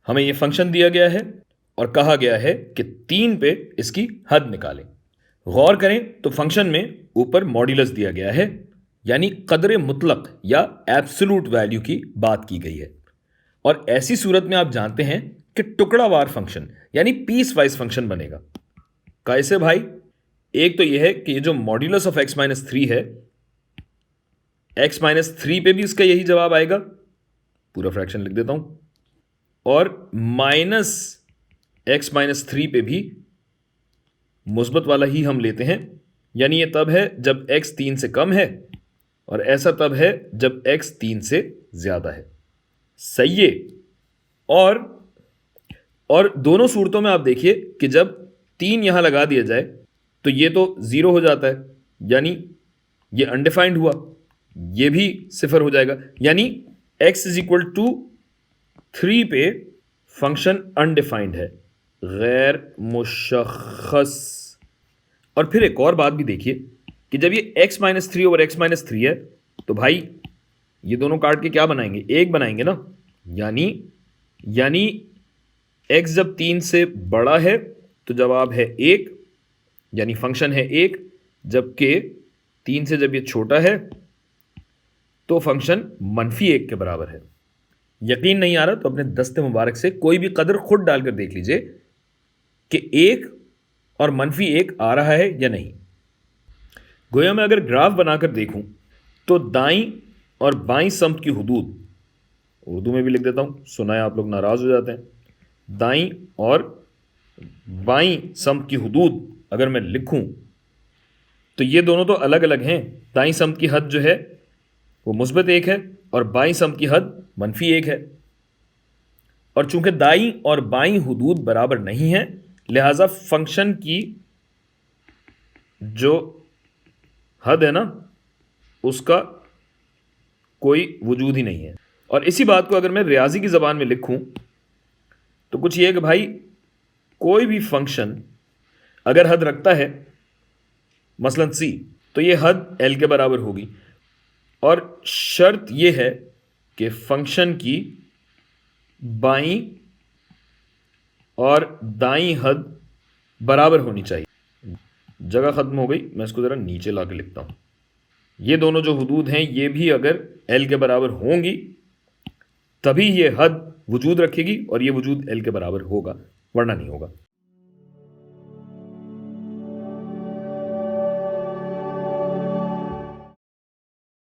हमें ये फंक्शन दिया गया है और कहा गया है कि 3 पे इसकी हद निकालें। गौर करें तो फंक्शन में ऊपर मॉड्यूलस दिया गया है, यानी कदर मुतलक या एब्सोल्यूट वैल्यू की बात की गई है। और ऐसी सूरत में आप जानते हैं कि टुकड़ावार फंक्शन यानी पीस वाइज फंक्शन बनेगा। कैसे भाई? एक तो यह है कि ये जो मॉड्यूलस ऑफ x माइनस 3 है, x माइनस 3 पे भी इसका यही जवाब आएगा। पूरा फ्रैक्शन लिख देता हूं। और माइनस x माइनस 3 पे भी मुस्बत वाला ही हम लेते हैं, यानी ये तब है जब x 3 से कम है और ऐसा तब है जब x 3 से ज्यादा है। सही है। और दोनों सूरतों में आप देखिए कि जब 3 यहां लगा दिया जाए तो ये तो 0 हो जाता है, यानी ये अनडिफाइंड हुआ, ये भी 0 हो जाएगा, यानी x इज इक्वल टू 3 पे फंक्शन अनडिफाइंड है, गैर मुशख्खस। और फिर एक और बात भी देखिए कि जब ये x minus 3 over x minus 3 है तो भाई ये दोनों काट के क्या बनाएंगे? 1 बनाएंगे ना, यानी x जब 3 से बड़ा है तो जवाब है 1, यानी फंक्शन है 1, जबकि 3 से जब ये छोटा है तो फंक्शन -1 के बराबर है। यकीन नहीं आ रहा तो अपने दस्ते मुबारक से कोई भी कदर खुद डालकर देख लीजिए कि 1 और -1 आ रहा है या नहीं। गोया मैं अगर ग्राफ बनाकर देखूं तो दाईं और बाईं समत की हुदूद, उर्दू में भी लिख देता हूं, सुना है आप लोग नाराज हो जाते हैं। दाईं और बाईं समत की हुदूद अगर मैं लिखूं तो ये दोनों तो अलग अलग हैं। दाईं समत की हद जो है वो मुस्बत 1 है और बाईं समत की हद -1 है। और चूंकि दाईं और बाईं हुदूद बराबर नहीं है, लिहाजा फंक्शन की जो हद है ना उसका कोई वजूद ही नहीं है। और इसी बात को अगर मैं रियाजी की ज़बान में लिखूं तो कुछ ये कि भाई कोई भी फंक्शन अगर हद रखता है, मसलन c, तो ये हद l के बराबर होगी। और शर्त यह है कि फंक्शन की बाईं और दाईं हद बराबर होनी चाहिए। जगह ख़त्म हो गई, मैं इसको ज़रा नीचे ला के लिखता हूँ। ये दोनों जो हुदूद हैं ये भी अगर l के बराबर होंगी तभी ये हद वजूद रखेगी और ये वजूद l के बराबर होगा, वरना नहीं होगा।